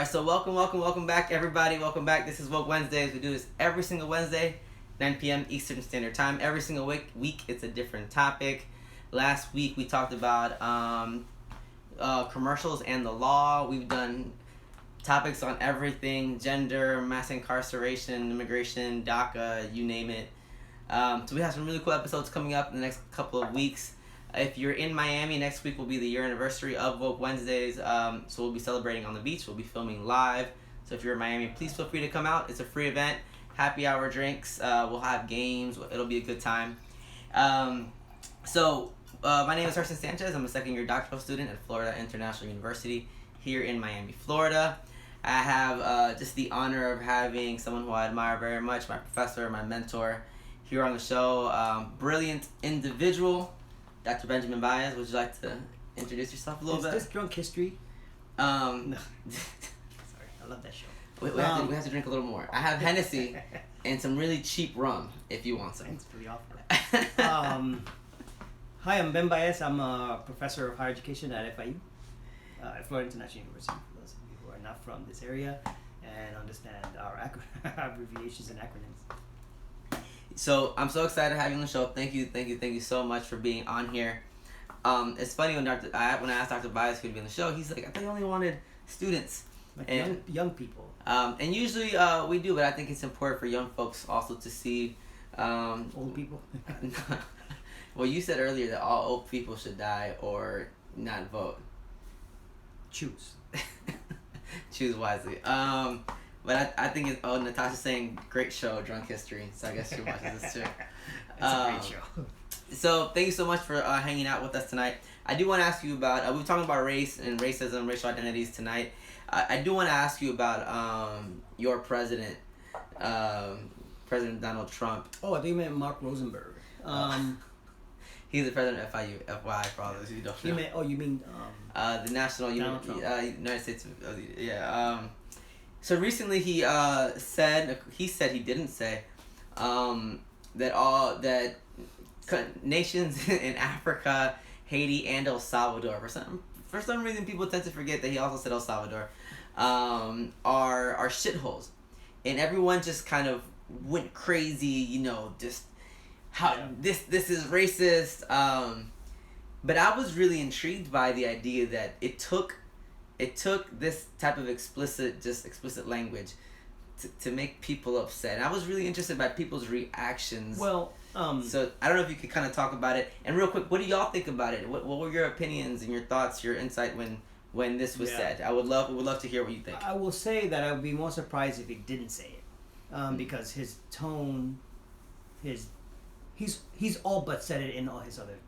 Alright, so welcome back, everybody. Welcome back. This is Woke Wednesdays. We do this every single Wednesday, 9 p.m. Eastern Standard Time. Every single week, it's a different topic. Last week, we talked about commercials and the law. We've done topics on everything: gender, mass incarceration, immigration, DACA, you name it. So we have some really cool episodes coming up in the next couple of weeks. If you're in Miami, next week will be the year anniversary of Woke Wednesdays. So we'll be celebrating on the beach. We'll be filming live. So if you're in Miami, please feel free to come out. It's a free event. Happy hour drinks. We'll have games. It'll be a good time. My name is Harrison Sanchez. I'm a second-year doctoral student at Florida International University here in Miami, Florida. I have just the honor of having someone who I admire very much, my professor, my mentor, here on the show. Brilliant individual. Dr. Benjamin Baez, would you like to introduce yourself a little bit? Is this drunk history? No. Sorry, I love that show. We have to drink a little more. I have Hennessy and some really cheap rum, if you want some. Thanks for the offer. Hi, I'm Ben Baez. I'm a professor of higher education at FIU, at Florida International University, for those of you who are not from this area and understand our abbreviations and acronyms. So I'm so excited to have you on the show. Thank you so much for being on here. It's funny when I asked Dr. Baez if he'd be on the show, he's like, I thought you only wanted students. Like and, young people. And usually we do, but I think it's important for young folks also to see old people. Well, you said earlier that all old people should die or not vote. Choose. Choose wisely. But I think it's, Natasha's saying great show, Drunk History. So I guess she watches this too. It's a great show. So thank you so much for hanging out with us tonight. I do want to ask you about, we were talking about race and racism, racial identities tonight. I do want to ask you about your president, President Donald Trump. Oh, I think you meant Mark Rosenberg. He's the president of FIU, FYI, for all those who don't know. You mean the National United States, yeah. So recently he said he didn't say that nations in Africa, Haiti, and El Salvador, for some reason people tend to forget that he also said El Salvador, are shitholes, and everyone just kind of went crazy, just how this is racist. But I was really intrigued by the idea that it took this type of explicit language to make people upset. And I was really interested by people's reactions. Well, so I don't know if you could kind of talk about it. And real quick, what do y'all think about it? What were your opinions and your thoughts, your insight when this was said? We would love to hear what you think. I will say that I would be more surprised if he didn't say it, because his tone, he's all but said it in all his other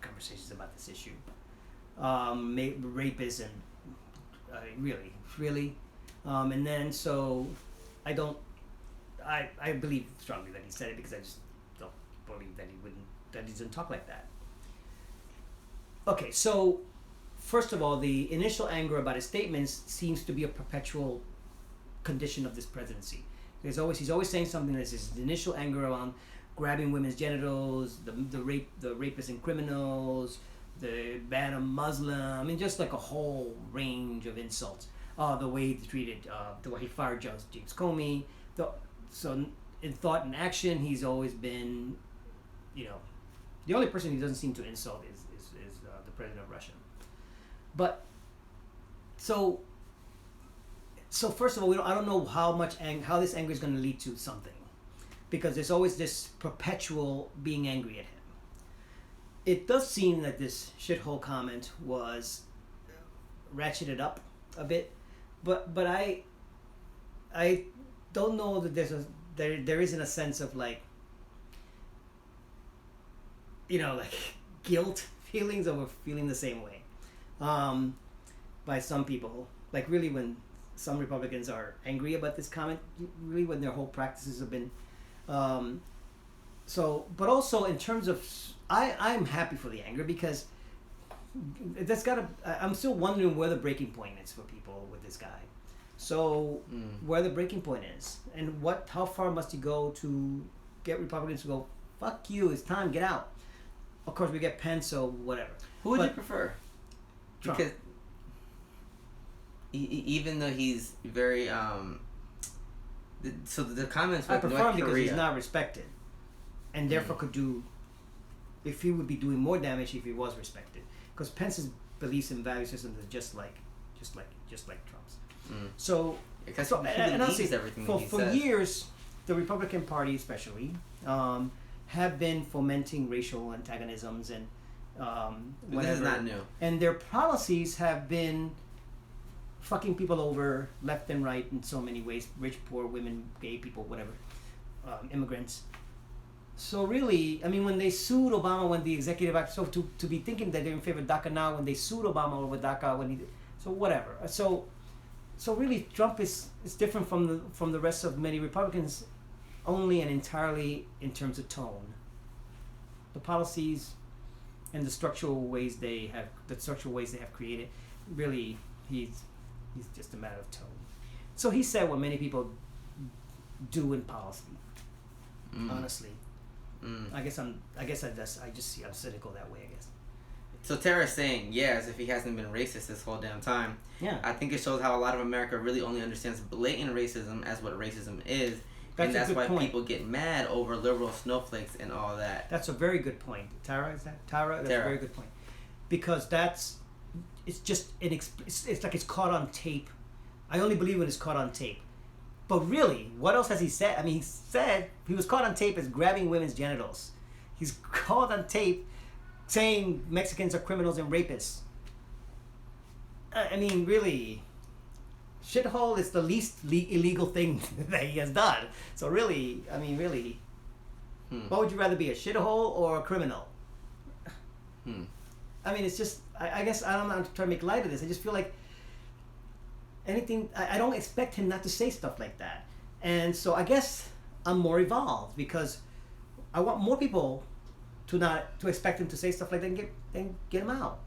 conversations about this issue. Rapism. Really, and then so I believe strongly that he said it, because I just don't believe that he doesn't talk like that. Okay, so first of all, the initial anger about his statements seems to be a perpetual condition of this presidency. He's always saying something. That's his initial anger around grabbing women's genitals, the rapists and criminals, the ban of Muslim. I mean, just like a whole range of insults. The way he treated, the way he fired James Comey. So in thought and action, he's always been, the only person he doesn't seem to insult is the president of Russia. But so first of all, I don't know how this anger is going to lead to something, because there's always this perpetual being angry at him. It does seem that this shithole comment was ratcheted up a bit, but I don't know that there isn't a sense of like guilt feelings over feeling the same way by some people. Like really, when some Republicans are angry about this comment, really when their whole practices have been but also in terms of, I'm happy for the anger, because I'm still wondering where the breaking point is for people with this guy. So where the breaking point is, and how far must he go to get Republicans to go, fuck you, it's time, get out. Of course we get Pence, so whatever. Who would you prefer? Trump. Because even though he's very so the comments I with prefer North him because Korea, he's not respected, and therefore could do. If he would be doing more damage if he was respected, because Pence's beliefs and value system is just like Trump's. So, because so he and believes honestly, everything for he for says. years, the Republican Party especially have been fomenting racial antagonisms and This is not new. and their policies have been fucking people over left and right in so many ways: rich, poor, women, gay people, whatever, immigrants. So really, I mean, when they sued Obama when the executive act, so to be thinking that they're in favor of DACA now, when they sued Obama over DACA, so whatever. So really, Trump is different from the rest of many Republicans, only and entirely in terms of tone. The policies and the structural ways they have created, really, he's just a matter of tone. So he said what many people do in policy. Honestly. I guess I'm cynical that way, I guess. So Tara's saying, yeah, as if he hasn't been racist this whole damn time. Yeah. I think it shows how a lot of America really only understands blatant racism as what racism is. That's why point. people get mad over liberal snowflakes and all that. That's a very good point. Tara, is that? Tara? That's Tara. a very good point. Because it's just, it's like it's caught on tape. I only believe when it's caught on tape. But really, what else has he said? I mean, he said he was caught on tape as grabbing women's genitals. He's caught on tape saying Mexicans are criminals and rapists. I mean, really, shithole is the least illegal thing that he has done. So really, I mean, really, what would you rather be, a shithole or a criminal? I mean, it's just, I guess, I'm not trying to make light of this. I just feel like anything, I don't expect him not to say stuff like that. And so I guess I'm more evolved because I want more people to expect him to say stuff like that and get him out.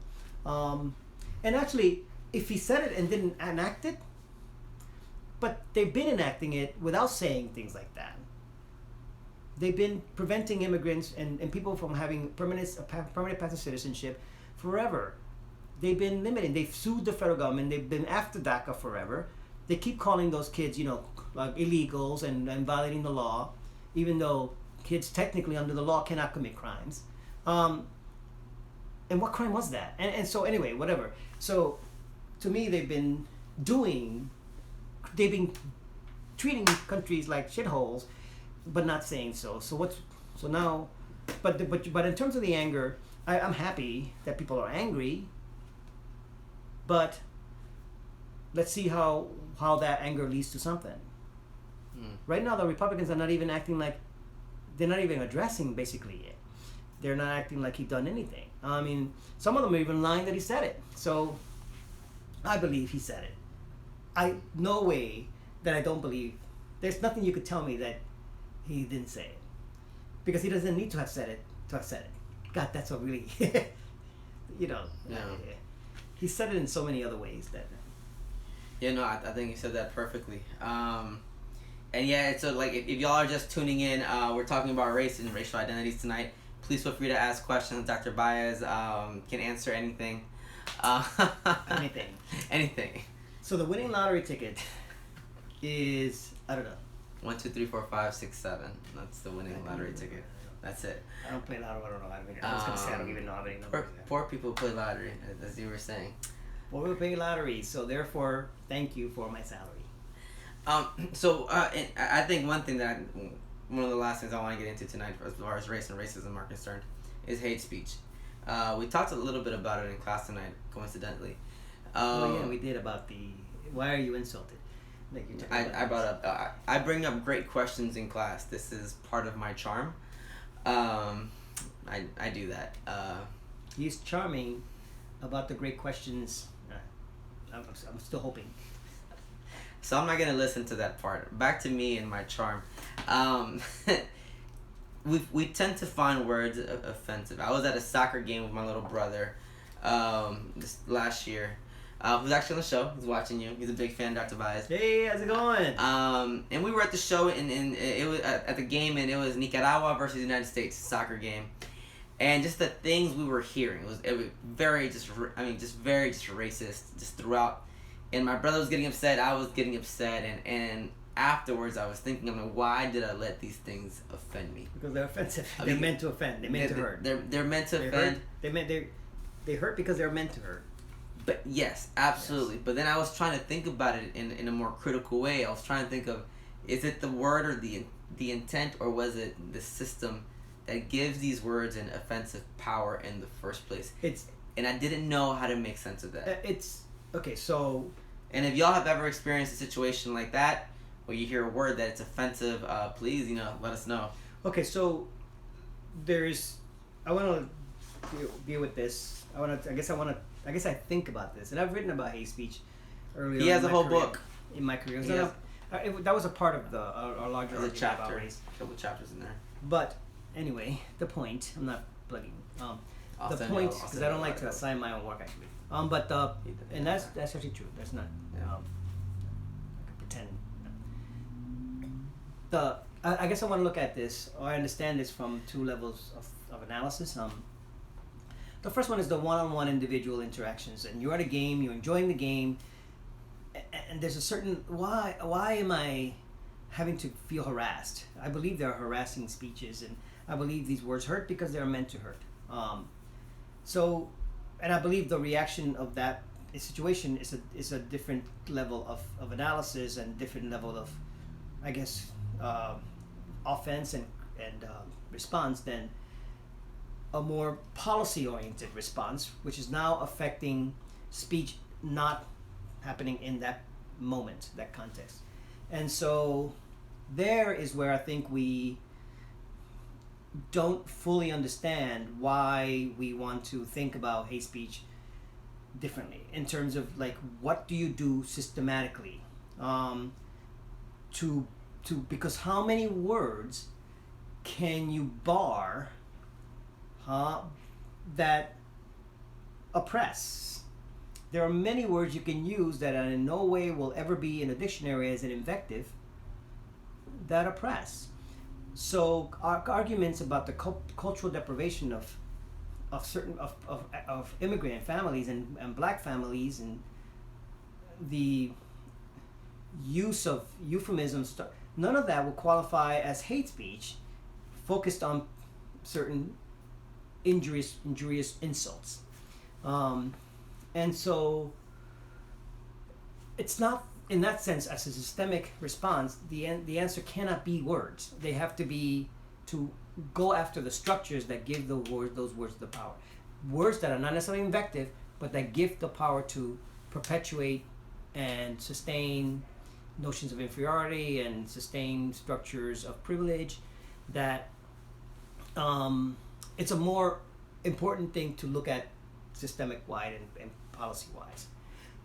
And actually, if he said it and didn't enact it, but they've been enacting it without saying things like that. They've been preventing immigrants and people from having permanent path of citizenship forever. They've been limiting. They've sued the federal government. They've been after DACA forever. They keep calling those kids, like illegals and violating the law, even though kids technically under the law cannot commit crimes. And what crime was that? And so anyway, whatever. So to me, they've been treating countries like shitholes, but not saying so. So now, but in terms of the anger, I'm happy that people are angry. But let's see how that anger leads to something. Right now, the Republicans are not even acting like, they're not even addressing basically it. They're not acting like he's done anything. I mean, some of them are even lying that he said it. So I believe he said it. No way that I don't believe. There's nothing you could tell me that he didn't say it, because he doesn't need to have said it to have said it. God, that's what really, Yeah. He said it in so many other ways that. Yeah, no, I think you said that perfectly. And yeah, so like if y'all are just tuning in, we're talking about race and racial identities tonight. Please feel free to ask questions. Dr. Baez can answer anything. Anything. Anything. So the winning lottery ticket is, I don't know. 1, 2, 3, 4, 5, 6, 7. That's the winning lottery ticket. That's it. I don't play lottery. I don't know how to win it. I was gonna say I don't even know how many numbers. Poor people play lottery, as you were saying. Well, we play lottery, so therefore, thank you for my salary. And I think one of the last things I want to get into tonight, as far as race and racism are concerned, is hate speech. We talked a little bit about it in class tonight, coincidentally. Yeah, we did about why are you insulted? Like I brought up. I bring up great questions in class. This is part of my charm. I do that. He's charming about the great questions. I'm still hoping. So I'm not gonna listen to that part. Back to me and my charm. We tend to find words offensive. I was at a soccer game with my little brother this last year. Who's actually on the show. He's watching you. He's a big fan, Dr. Baez. Hey, how's it going? And we were at the show, and it was at the game, and it was Nicaragua versus United States soccer game, and just the things we were hearing it was very very racist just throughout. and my brother was getting upset. I was getting upset, and afterwards I was thinking, I'm like, why did I let these things offend me? Because they're offensive. I They're mean, meant to offend. They're meant to hurt. They're meant to They offend. hurt. They hurt because they're meant to hurt. But yes, absolutely. Yes. But then I was trying to think about it in a more critical way. I was trying to think of, is it the word or the intent, or was it the system that gives these words an offensive power in the first place? And I didn't know how to make sense of that. It's okay. So, and if y'all have ever experienced a situation like that, where you hear a word that it's offensive, please, let us know. Okay, so I want to deal with this. I guess I think about this, and I've written about hate speech earlier. He has a whole book in my career. That was a part of our larger There's a argument chapter, about race. a couple chapters in there. But anyway, the point. I'm not plugging. I'll The send point, you- I'll because send I you don't a like to article. assign my own work actually. And that's actually true. That's not. Yeah. I can pretend. I guess I want to look at this, or I understand this from two levels of analysis. The first one is the one-on-one individual interactions, and you're at a game, you're enjoying the game, and there's a certain why am I having to feel harassed? I believe there are harassing speeches, and I believe these words hurt because they're meant to hurt. And I believe the reaction of that situation is a different level of analysis and different level of, I guess, offense and response than a more policy-oriented response, which is now affecting speech not happening in that moment, that context. And so there is where I think we don't fully understand why we want to think about hate speech differently in terms of, like, what do you do systematically because how many words can you bar that oppress? There are many words you can use that in no way will ever be in a dictionary as an invective that oppress. So our arguments about the cultural deprivation of certain of immigrant families and black families and the use of euphemisms, none of that will qualify as hate speech focused on certain injurious insults. And so it's not, in that sense, as a systemic response, the answer cannot be words. They have to be to go after the structures that give those words the power. Words that are not necessarily invective, but that give the power to perpetuate and sustain notions of inferiority and sustain structures of privilege. That it's a more important thing to look at systemic wide and policy wise.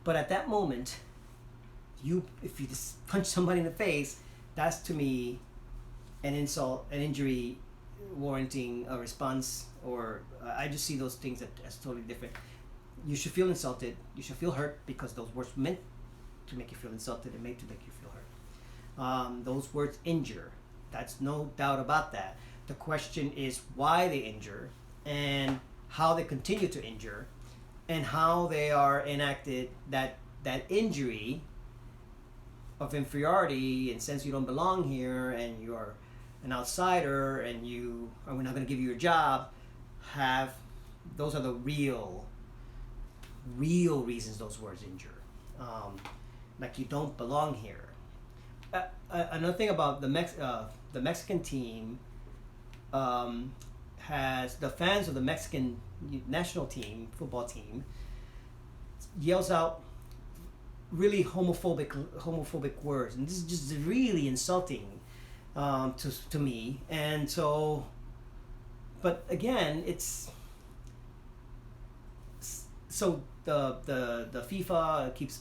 But at that moment, if you just punch somebody in the face, that's to me an insult, an injury warranting a response, or I just see those things as totally different. You should feel insulted, you should feel hurt because those words meant to make you feel insulted and made to make you feel hurt. Those words injure, that's no doubt about that. The question is why they injure and how they continue to injure and how they are enacted, that injury of inferiority and sense you don't belong here and you're an outsider and we're not going to give you a job, those are the real reasons those words injure. Like you don't belong here. Another thing about the Mexican team has the fans of the Mexican national team, football team, yells out really homophobic words, and this is just really insulting to me. And so, but again, it's so the FIFA keeps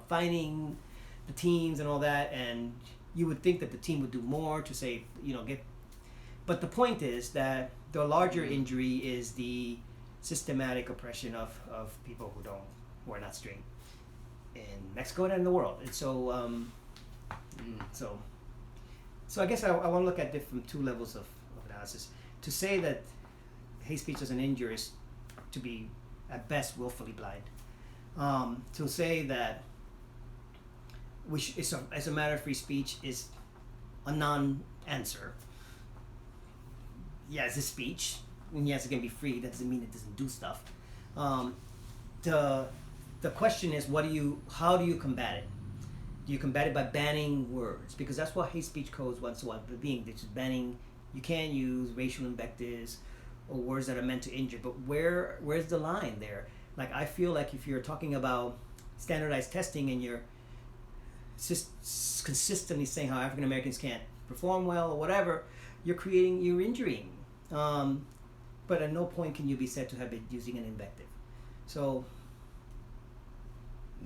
fining the teams and all that, and you would think that the team would do more to say, but the point is that the larger injury is the systematic oppression of people who are not straight in Mexico and in the world. And so so I guess I want to look at it from two levels of analysis. To say that hate speech doesn't injure is to be at best willfully blind. To say that which is as a matter of free speech is a non-answer. Yes, it's speech, and yes, it can be free. That doesn't mean it doesn't do stuff. The question is, how do you combat it? Do you combat it by banning words? Because that's what hate speech codes once in a while being. They're just banning. You can't use racial invectives or words that are meant to injure. But where's the line there? Like, I feel like if you're talking about standardized testing and you're consistently saying how African Americans can't perform well or whatever, you're injuring. But at no point can you be said to have been using an invective. So.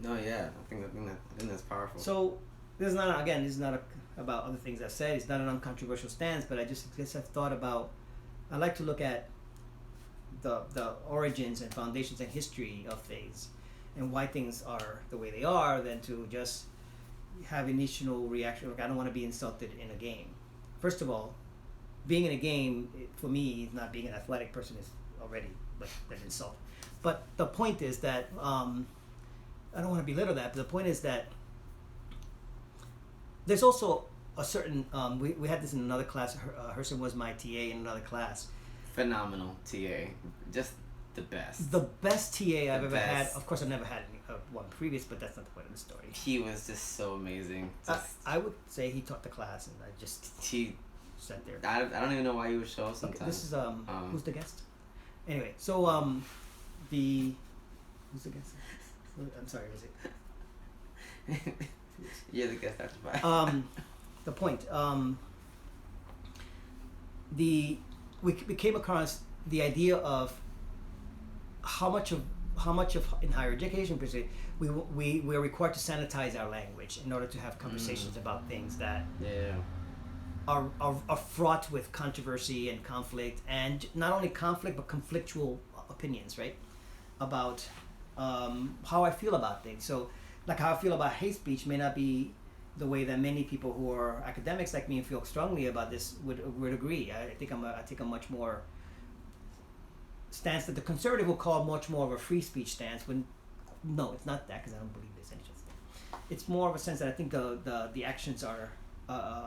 No, yeah, I think that's powerful. So this is not about other things I've said. It's not an uncontroversial stance, but I guess I've thought about. I like to look at the origins and foundations and history of things, and why things are the way they are, than to just have initial reaction. Like, I don't want to be insulted in a game. First of all, being in a game for me, not being an athletic person, is already like an insult. But the point is that. I don't want to belittle that, but the point is that there's also a certain, we had this in another class, Herson was my TA in another class. Phenomenal TA, just the best. The best TA I've ever had. Of course, I've never had one previous, but that's not the point of the story. He was just so amazing. I would say he taught the class, and he sat there. I don't even know why you would show sometimes. Okay, this is, who's the guest? Anyway, so, who's the guest? I'm sorry, was it? You're the guest after 5. The point. We came across the idea of how much of in higher education per se we're required to sanitize our language in order to have conversations about things that are fraught with controversy and conflict, and not only conflict but conflictual opinions, right? About how I feel about things. So, like, how I feel about hate speech may not be the way that many people who are academics like me and feel strongly about this would agree. I take a much more stance that the conservative will call much more of a free speech stance. When no, it's not that, because I don't believe there's any such thing. It's more of a sense that I think the actions are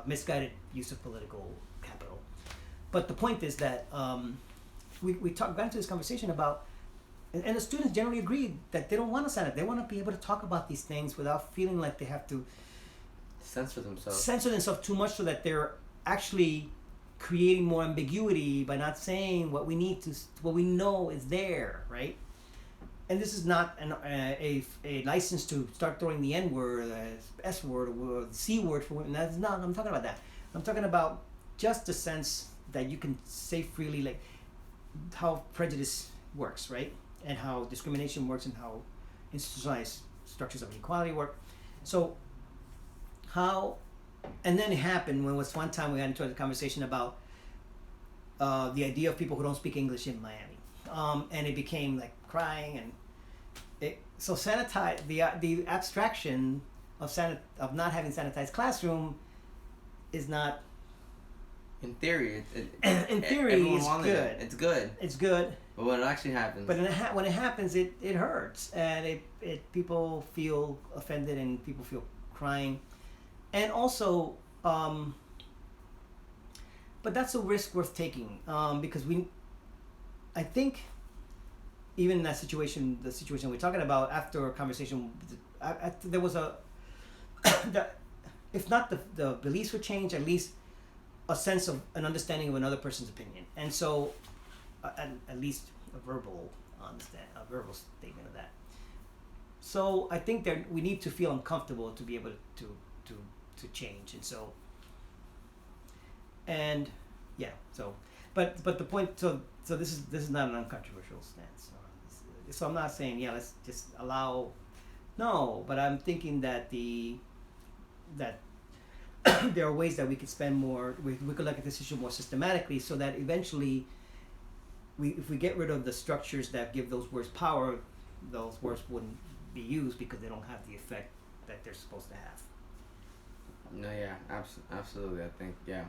misguided use of political capital. But the point is that we got into this conversation about. And the students generally agree that they don't want to sign it. They want to be able to talk about these things without feeling like they have to censor themselves too much, so that they're actually creating more ambiguity by not saying what we know is there, right? And this is not a license to start throwing the N word, the S word, or the C word for women. That's not. I'm talking about that. I'm talking about just the sense that you can say freely, like how prejudice works, right? And how discrimination works, and how institutionalized structures of inequality work. So and then it happened when one time we got into a conversation about the idea of people who don't speak English in Miami. And it became like crying, and sanitize the abstraction of not having sanitized classroom is not. In theory, it's good. It's good. It's good. But when it actually happens. But when it happens, it hurts, and people feel offended, and people feel crying, and also, but that's a risk worth taking, because I think, even in that situation, the situation we're talking about, after a conversation, there was if not the beliefs would change, at least a sense of an understanding of another person's opinion, and so. At least a verbal statement of that. So I think that we need to feel uncomfortable to be able to change, but the point, so this is not an uncontroversial stance. So I'm not saying let's just allow, no, but I'm thinking that that there are ways that we could spend more. We could look at this issue more systematically, so that eventually. If we get rid of the structures that give those words power, those words wouldn't be used because they don't have the effect that they're supposed to have. No, yeah, absolutely. I think, yeah.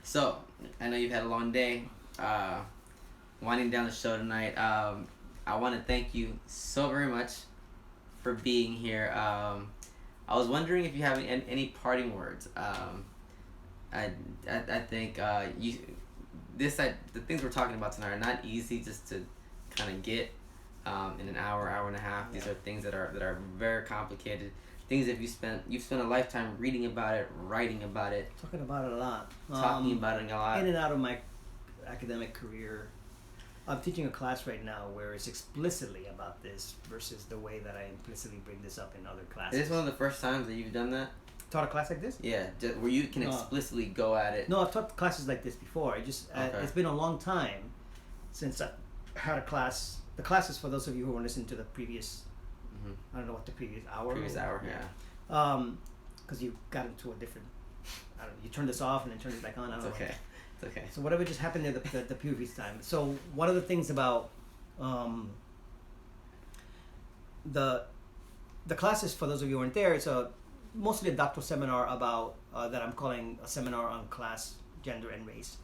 So I know you've had a long day. Winding down the show tonight. I want to thank you so very much for being here. I was wondering if you have any parting words. I think the things we're talking about tonight are not easy just to kind of get in an hour and a half. These are things that are very complicated. Things that you've spent a lifetime reading about it, writing about it, talking about it a lot, talking about it a lot. In and out of my academic career, I'm teaching a class right now where it's explicitly about this versus the way that I implicitly bring this up in other classes. Is this one of the first times that you've done that? Taught a class like this? Yeah, where you can explicitly go at it. No, I've taught classes like this before. It's been a long time since I had a class. The classes, for those of you who were listening to the previous, I don't know what the previous hour. Yeah. Because you got into a different. I don't know. You turned this off and then turned it back on. I don't know. Okay. It's okay. So whatever just happened there the previous time. So one of the things about the classes, for those of you who weren't there, it's mostly a doctoral seminar about that I'm calling a seminar on class, gender, and race.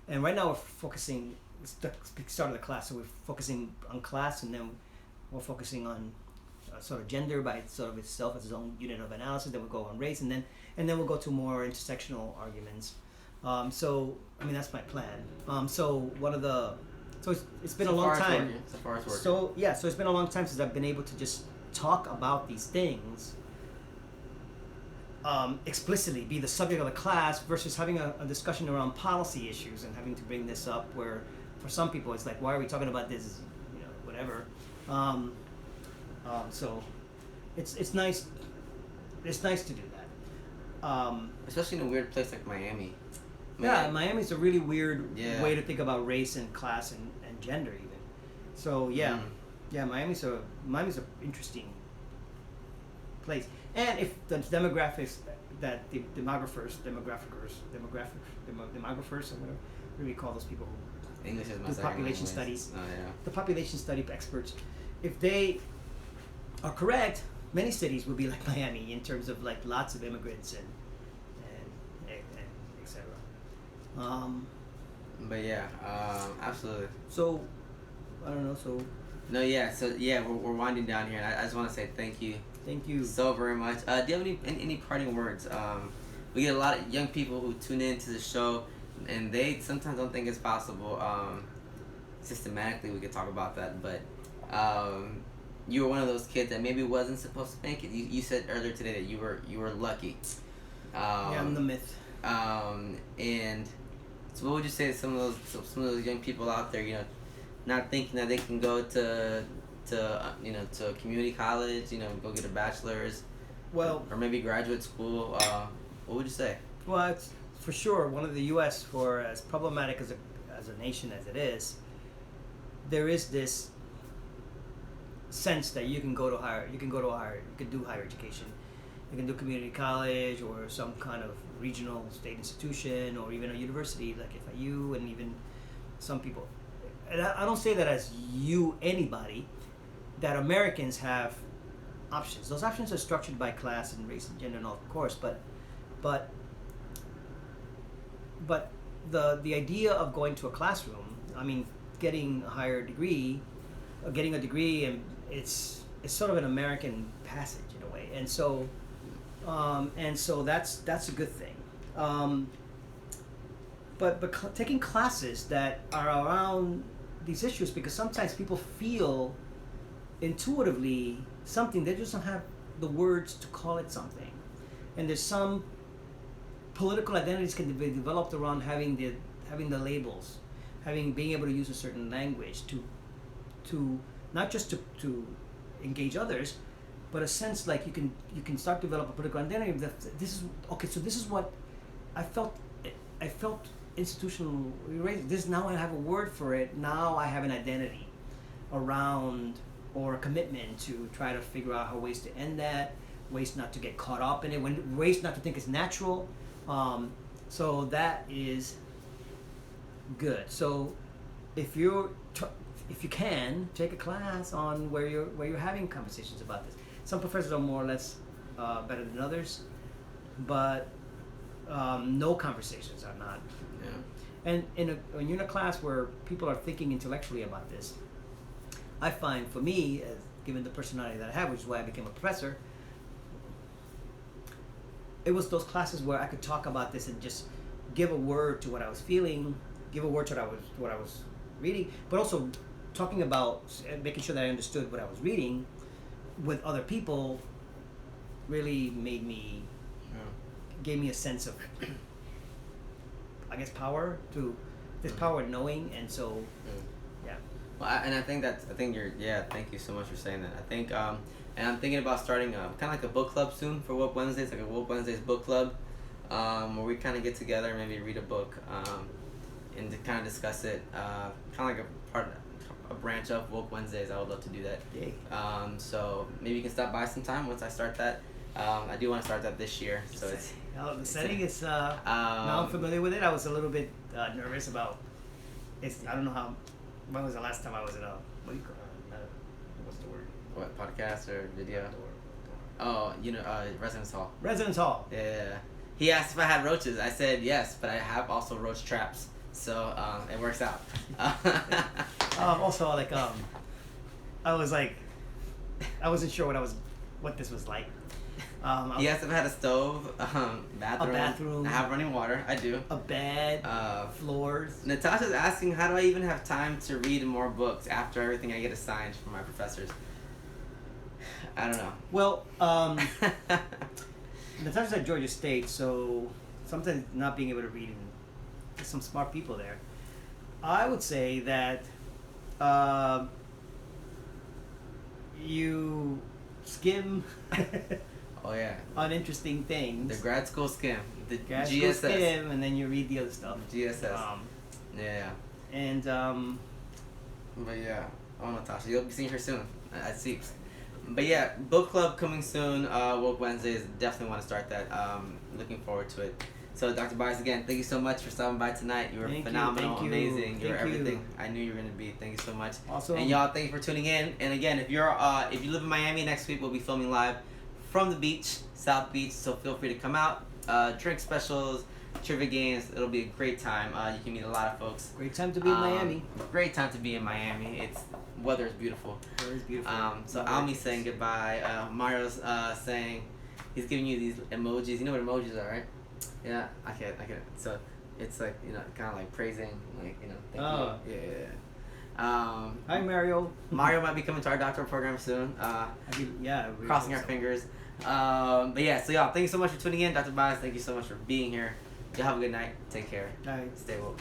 And right now we're focusing. It's the start of the class, so we're focusing on class, and then we're focusing on sort of gender by sort of itself as its own unit of analysis. Then we'll go on race, and then we'll go to more intersectional arguments. So I mean that's my plan. So it's been a long time. So far it's working. So yeah, so it's been a long time since I've been able to just talk about these things explicitly, be the subject of the class versus having a discussion around policy issues and having to bring this up where for some people it's like, why are we talking about this? Whatever. So it's nice. It's nice to do that. Especially in a weird place like Miami. Yeah, Miami's a really weird way to think about race and class and gender even. So Miami's a interesting place. And if the demographics that the demographers, or whatever we call those people who English is my do population studies, yeah. the population study experts, if they are correct, many cities will be like Miami in terms of like lots of immigrants and etc. But yeah, absolutely. So I don't know. No, yeah. So yeah, we're winding down here, and I just want to say thank you. Thank you so very much. Do you have any parting words? We get a lot of young people who tune into the show, and they sometimes don't think it's possible. Systematically, we could talk about that, but you were one of those kids that maybe wasn't supposed to make it. You said earlier today that you were lucky. Yeah, I'm the myth. And so, what would you say to some of those young people out there? Not thinking that they can go to a community college, go get a bachelor's, or maybe graduate school. What would you say? Well, it's for sure one of the U.S. for as problematic as a nation as it is. There is this sense that you can do higher education, you can do community college or some kind of regional state institution or even a university like FIU, and even some people. And I don't say that as anybody. That Americans have options. Those options are structured by class and race and gender and all, of course, but the idea of going to a classroom, I mean, getting a degree, and it's sort of an American passage in a way, and so that's a good thing. But taking classes that are around these issues, because sometimes people feel intuitively something, they just don't have the words to call it something, and there's some political identities can be developed around having the labels, being able to use a certain language to not just to engage others, but a sense like you can start to develop a political identity that this is what I felt institutional racism. This now I have a word for it. Now I have an identity around, or a commitment to try to figure out how ways to end that, ways not to get caught up in it, ways not to think it's natural. So that is good. So if you can take a class on where you're having conversations about this. Some professors are more or less better than others, but no conversations are not. Yeah. And when you're in a class where people are thinking intellectually about this, I find for me given the personality that I have, which is why I became a professor. It was those classes where I could talk about this and just give a word to what I was feeling, give a word to what I was reading, but also talking about making sure that I understood what I was reading with other people really gave me a sense of, I guess, power to this power of knowing, and so yeah. Well, I think thank you so much for saying that. I think and I'm thinking about starting kind of like a book club soon for Woke Wednesdays, like a Woke Wednesdays book club, where we kind of get together, maybe read a book, and to kind of discuss it, kind of like a branch of Woke Wednesdays. I would love to do that. Yay. So maybe you can stop by sometime once I start that. I do want to start that this year, so it's. The setting is now I'm familiar with it. I was a little bit nervous about. I don't know how. When was the last time I was in a what do you call it? What's the word? What, podcast or video? Oh, residence hall. Residence hall. Yeah. He asked if I had roaches. I said yes, but I have also roach traps, so it works out. Also, like I was like, I wasn't sure what this was like. He asked if I had a stove, bathroom. A bathroom. I have running water. I do. A bed. Floors. Natasha's asking, how do I even have time to read more books after everything I get assigned from my professors? I don't know. Well, Natasha's at Georgia State, so sometimes not being able to read, and there's some smart people there. I would say that you skim Oh yeah. uninteresting things. The grad school skim. The Grad GSS. school skim, and then you read the other stuff. GSS. Yeah. And But yeah. Oh, Natasha, you'll be seeing her soon at Seeps. But yeah, book club coming soon. Woke Wednesdays. Definitely want to start that. Looking forward to it. So, Dr. Byers, again, thank you so much for stopping by tonight. You were phenomenal, amazing. You were everything I knew you were going to be. Thank you so much. Awesome. And y'all, thank you for tuning in. And again, if you live in Miami, next week we'll be filming live from the beach, South Beach. So feel free to come out. Drink specials, trivia games. It'll be a great time. You can meet a lot of folks. Great time to be in Miami. Great time to be in Miami. Weather is beautiful. Weather is beautiful. So Almi's saying goodbye. Mario's saying he's giving you these emojis. You know what emojis are, right? Yeah, I can. So it's like, kind of like praising, like, thank you. Yeah. Hi, Mario. Mario might be coming to our doctoral program soon. Crossing our fingers. But yeah, so y'all, thank you so much for tuning in. Dr. Bias, thank you so much for being here. Y'all have a good night. Take care. Night. Stay woke.